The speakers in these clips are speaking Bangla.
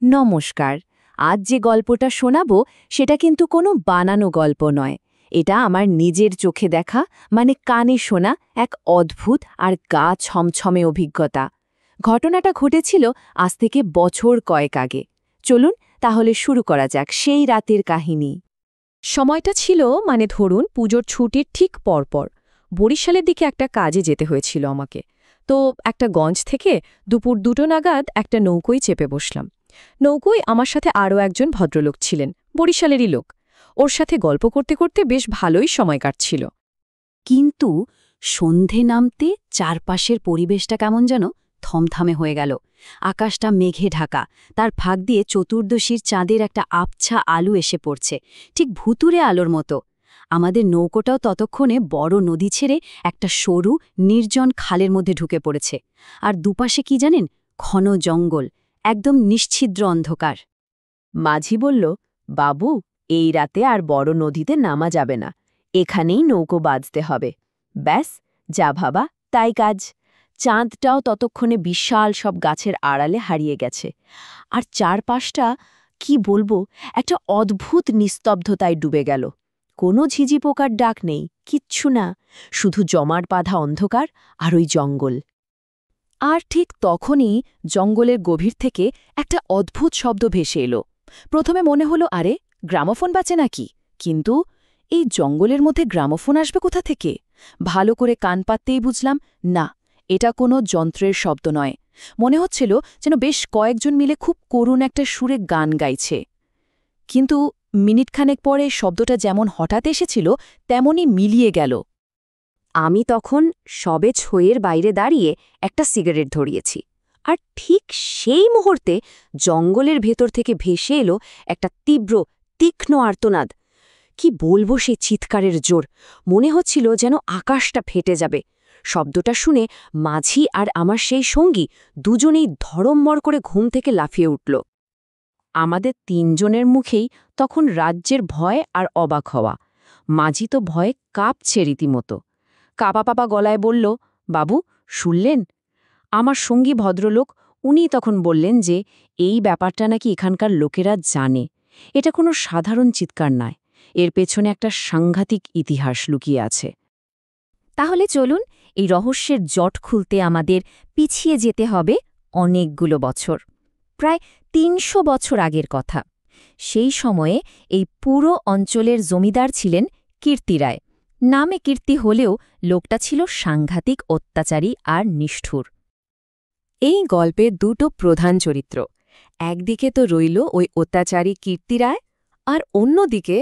নমস্কার। আজ যে গল্পটা শোনাবো সেটা কিন্তু কোনো বানানো গল্প নয়। এটা আমার নিজের চোখে দেখা, মানে কানে শোনা এক অদ্ভুত আর গা ছমছমে অভিজ্ঞতা। ঘটনাটা ঘটেছিল আজ থেকে বছর কয়েক আগে। চলুন তাহলে শুরু করা যাক সেই রাতের কাহিনী। সময়টা ছিল ধরুন পুজোর ছুটির ঠিক পরপর বরিশালের দিকে একটা কাজে যেতে হয়েছিল আমাকে। তো একটা গঞ্জ থেকে দুপুর 2টো নাগাদ একটা নৌকোয় চেপে বসলাম। নৌকোয় আমার সাথে আরও একজন ভদ্রলোক ছিলেন, বরিশালেরই লোক। ওর সাথে গল্প করতে করতে বেশ ভালোই সময় কাটছিল। কিন্তু সন্ধে নামতে চারপাশের পরিবেশটা কেমন যেন থমথমে হয়ে গেল। আকাশটা মেঘে ঢাকা, তার ফাঁক দিয়ে চতুর্দশীর চাঁদের একটা আবছা আলো এসে পড়ছে, ঠিক ভুতুরে আলোর মতো। আমাদের নৌকোটাও ততক্ষণে বড় নদী ছেড়ে একটা সরু নির্জন খালের মধ্যে ঢুকে পড়েছে। আর দুপাশে কি জানেন, ঘন জঙ্গল, একদম নিশ্ছিদ্র অন্ধকার। মাঝি বলল, বাবু, এই রাতে আর বড় নদীতে নামা যাবে না, এখানেই নৌকো বাজতে হবে। ব্যাস, যা ভাবা তাই কাজ। চাঁদটাও ততক্ষণে বিশাল সব গাছের আড়ালে হারিয়ে গেছে। আর চারপাশটা, কি বলবো, একটা অদ্ভুত নিস্তব্ধতায় ডুবে গেল। কোনো ঝিঝি পোকার ডাক নেই, কিচ্ছু না, শুধু জমাট বাঁধা অন্ধকার আর ওই জঙ্গল। আর ঠিক তখনই জঙ্গলের গভীর থেকে একটা অদ্ভুত শব্দ ভেসে এলো। প্রথমে মনে হলো, আরে গ্রামোফোন বাজে নাকি, কিন্তু এই জঙ্গলের মধ্যে গ্রামোফোন আসবে কোথা থেকে? ভালো করে কান পাততেই বুঝলাম, না, এটা কোনো যন্ত্রের শব্দ নয়। মনে হচ্ছিল যেন বেশ কয়েকজন মিলে খুব করুণ একটা সুরে গান গাইছে। কিন্তু মিনিটখানেক পরে শব্দটা যেমন হঠাৎ এসেছিল তেমনই মিলিয়ে গেল। আমি তখন সবে ছইয়ের বাইরে দাঁড়িয়ে একটা সিগারেট ধরিয়েছি, আর ঠিক সেই মুহূর্তে জঙ্গলের ভেতর থেকে ভেসে এলো একটা তীব্র, তীক্ষ্ণ আর্তনাদ। কি বলবো সেই চিৎকারের জোর! মনে হচ্ছিল যেন আকাশটা ফেটে যাবে। শব্দটা শুনে মাঝি আর আমার সেই সঙ্গী দুজনেই ধড়ম্মর করে ঘুম থেকে লাফিয়ে উঠল। আমাদের তিনজনের মুখেই তখন রাজ্যের ভয় আর অবাক হওয়া। মাঝি তো ভয়ে কাঁপছে রীতিমতো। কাঁপা গলায় বলল, বাবু, শুনলেন? আমার সঙ্গী ভদ্রলোক, উনি তখন বললেন যে এই ব্যাপারটা নাকি এখানকার লোকেরা জানে। এটা কোনো সাধারণ চিৎকার নয়, এর পেছনে একটা সাংঘাতিক ইতিহাস লুকিয়ে আছে। তাহলে চলুন এই রহস্যের জট খুলতে আমাদের পিছিয়ে যেতে হবে অনেকগুলো বছর, প্রায় ৩০০ বছর আগের কথা। সেই সময়ে এই পুরো অঞ্চলের জমিদার ছিলেন কীর্তি রায়। নামে কীর্তি হলেও লোকটা ছিল সাংঘাতিক অত্যাচারী আর নিষ্ঠুর। এই গল্পে দুটো প্রধান চরিত্র। একদিকে তো রইল ওই অত্যাচারী কীর্তি রায়, আর অন্যদিকে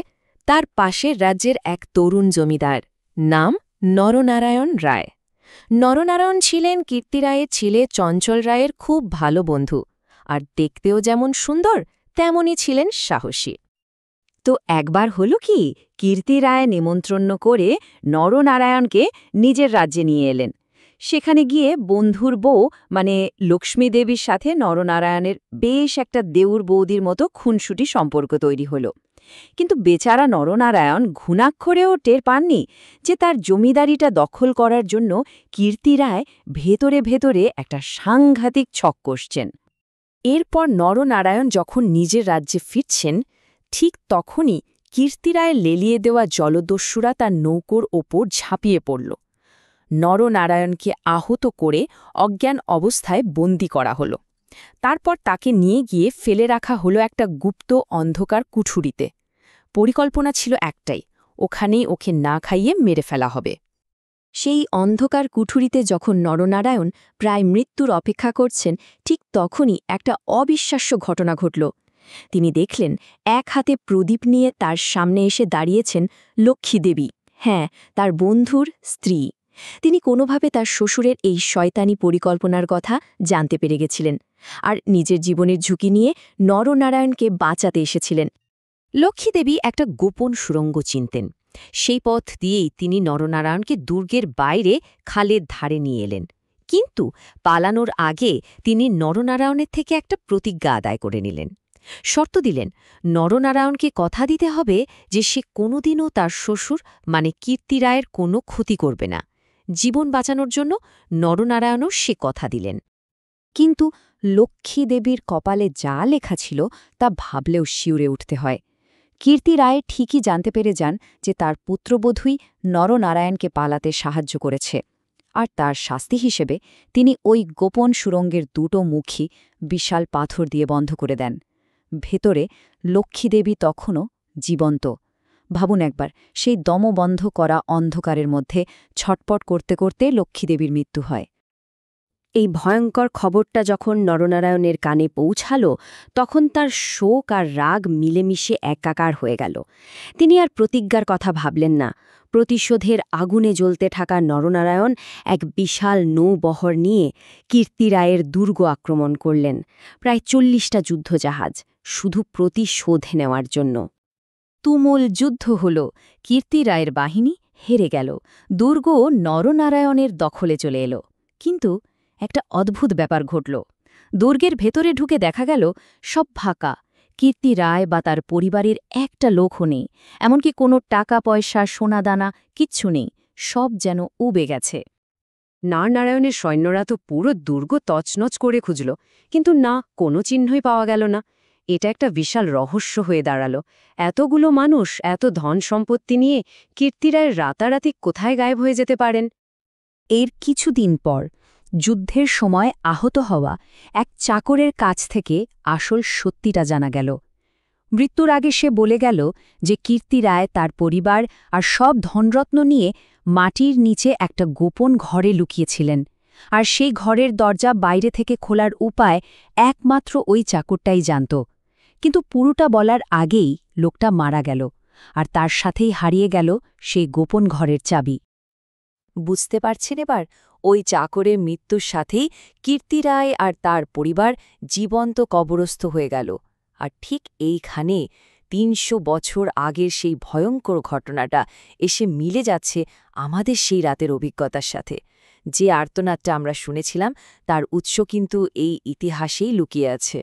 তার পাশের রাজ্যের এক তরুণ জমিদার, নাম নরনারায়ণ রায়। নরনারায়ণ ছিলেন কীর্তি রায়ের ছেলে চঞ্চল রায়ের খুব ভালো বন্ধু, আর দেখতেও যেমন সুন্দর তেমনই ছিলেন সাহসী। তো একবার হলো কি, কীর্তি রায় নিমন্ত্রণ করে নরনারায়ণকে নিজের রাজ্যে নিয়ে এলেন। সেখানে গিয়ে বন্ধুর বউ লক্ষ্মী দেবীর সাথে নরনারায়ণের বেশ একটা দেউর বৌদির মতো খুনসুটি সম্পর্ক তৈরি হলো। কিন্তু বেচারা নরনারায়ণ ঘুণাক্ষরেও টের পাননি যে তার জমিদারিটা দখল করার জন্য কীর্তি রায় ভেতরে ভেতরে একটা সাংঘাতিক ছক কষছেন। এরপর নরনারায়ণ যখন নিজের রাজ্যে ফিরছেন, ঠিক তখনই কীর্তি রায়ের লেলিয়ে দেওয়া জলদস্যুরা তার নৌকোর ওপর ঝাঁপিয়ে পড়ল। নরনারায়ণকে আহত করে অজ্ঞান অবস্থায় বন্দী করা হল। তারপর তাকে নিয়ে গিয়ে ফেলে রাখা হলো একটা গুপ্ত অন্ধকার কুঠুরিতে। পরিকল্পনা ছিল একটাই, ওখানেই ওকে না খাইয়ে মেরে ফেলা হবে। সেই অন্ধকার কুঠুরিতে যখন নরনারায়ণ প্রায় মৃত্যুর অপেক্ষা করছেন, ঠিক তখনই একটা অবিশ্বাস্য ঘটনা ঘটল। তিনি দেখলেন এক হাতে প্রদীপ নিয়ে তার সামনে এসে দাঁড়িয়েছেন লক্ষ্মী দেবী, হ্যাঁ, তার বন্ধুর স্ত্রী। তিনি কোনোভাবে তার শ্বশুরের এই শয়তানি পরিকল্পনার কথা জানতে পেরে গেছিলেন, আর নিজের জীবনের ঝুঁকি নিয়ে নরনারায়ণকে বাঁচাতে এসেছিলেন। লক্ষ্মীদেবী একটা গোপন সুড়ঙ্গ চিনতেন। সেই পথ দিয়েই তিনি নরনারায়ণকে দুর্গের বাইরে খালের ধারে নিয়ে এলেন। কিন্তু পালানোর আগে তিনি নরনারায়ণের থেকে একটা প্রতিজ্ঞা আদায় করে নিলেন। শর্ত দিলেন, নরনারায়ণকে কথা দিতে হবে যে সে কোনোদিনও তার শ্বশুর কীর্তি রায়ের কোনো ক্ষতি করবে না। জীবন বাঁচানোর জন্য নরনারায়ণও সে কথা দিলেন। কিন্তু লক্ষ্মী দেবীর কপালে যা লেখা ছিল তা ভাবলেও শিউরে উঠতে হয়। কীর্তি রায় ঠিকই জানতে পেরে যান যে তার পুত্রবধূই নরনারায়ণকে পালাতে সাহায্য করেছে, আর তার শাস্তি হিসেবে তিনি ওই গোপন সুড়ঙ্গের দুটো মুখই বিশাল পাথর দিয়ে বন্ধ করে দেন। ভেতরে লক্ষ্মীদেবী তখনও জীবন্ত। ভাবুন একবার, সেই দমবন্ধ করা অন্ধকারের মধ্যে ছটপট করতে করতে লক্ষ্মীদেবীর মৃত্যু হয়। এই ভয়ঙ্কর খবরটা যখন নরনারায়ণের কানে পৌঁছাল, তখন তার শোক আর রাগ মিলেমিশে একাকার হয়ে গেল। তিনি আর প্রতিজ্ঞার কথা ভাবলেন না। প্রতিশোধের আগুনে জ্বলতে থাকা নরনারায়ণ এক বিশাল নৌবহর নিয়ে কীর্তি রায়ের দুর্গ আক্রমণ করলেন, প্রায় 40টা যুদ্ধজাহাজ, শুধু প্রতিশোধ নেওয়ার জন্য। তুমুল যুদ্ধ হল, কীর্তি রায়ের বাহিনী হেরে গেল, দুর্গ নরনারায়ণের দখলে চলে এলো। কিন্তু একটা অদ্ভুত ব্যাপার ঘটল। দুর্গের ভেতরে ঢুকে দেখা গেল সব ফাঁকা। কীর্তি রায় বা তার পরিবারের একটা লোকও নেই, এমনকি কোনো টাকা পয়সা সোনাদানা কিচ্ছু নেই, সব যেন উবে গেছে। নরনারায়ণের সৈন্যরা তো পুরো দুর্গ তছনছ করে খুঁজল, কিন্তু না, কোনো চিহ্নই পাওয়া গেল না। এটা একটা বিশাল রহস্য হয়ে দাঁড়ালো। এতগুলো মানুষ, এত ধন সম্পত্তি নিয়ে কীর্তি রায় রাতারাতি কোথায় গায়েব হয়ে যেতে পারেন? এর কিছুদিন পর যুদ্ধের সময় আহত হওয়া এক চাকরের কাছ থেকে আসল সত্যিটা জানা গেল। মৃত্যুর আগে সে বলে গেল যে কীর্তি রায় তার পরিবার আর সব ধনরত্ন নিয়ে মাটির নিচে একটা গোপন ঘরে লুকিয়েছিলেন, আর সেই ঘরের দরজা বাইরে থেকে খোলার উপায় একমাত্র ওই চাকরটাই জানত। কিন্তু পুরোটা বলার আগেই লোকটা মারা গেল, আর তার সাথেই হারিয়ে গেল সেই গোপন ঘরের চাবি। বুঝতে পারছেন এবার? ওই চাকরের মৃত্যুর সাথেই কীর্তি রায় আর তার পরিবার জীবন্ত কবরস্থ হয়ে গেল। আর ঠিক এইখানে ৩০০ বছর আগের সেই ভয়ঙ্কর ঘটনাটা এসে মিলে যাচ্ছে আমাদের সেই রাতের অভিজ্ঞতার সাথে। যে আর্তনাদটা আমরা শুনেছিলাম তার উৎস কিন্তু এই ইতিহাসেই লুকিয়ে আছে।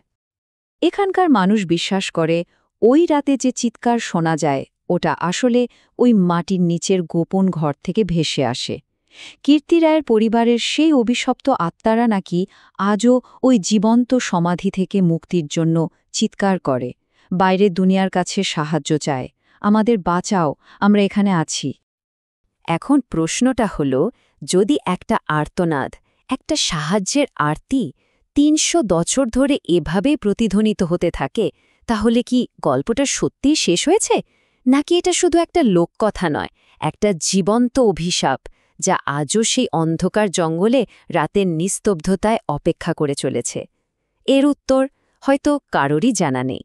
এখানকার মানুষ বিশ্বাস করে ওই রাতে যে চিৎকার শোনা যায় ওটা আসলে ওই মাটির নিচের গোপন ঘর থেকে ভেসে আসে। কীর্তি রায়ের পরিবারের সেই অভিশপ্ত আত্মারা নাকি আজও ওই জীবন্ত সমাধি থেকে মুক্তির জন্য চিৎকার করে, বাইরের দুনিয়ার কাছে সাহায্য চায়, আমাদের বাঁচাও, আমরা এখানে আছি। এখন প্রশ্নটা হল, যদি একটা আর্তনাদ, একটা সাহায্যের আরতি ৩০০ বছর ধরে এভাবেই প্রতিধ্বনিত হতে থাকে, তাহলে কি গল্পটা সত্যিই শেষ হয়েছে, নাকি এটা শুধু একটা লোককথা নয়, একটা জীবন্ত অভিশাপ যা আজও সেই অন্ধকার জঙ্গলে রাতের নিস্তব্ধতায় অপেক্ষা করে চলেছে? এর উত্তর হয়তো কারোরই জানা নেই।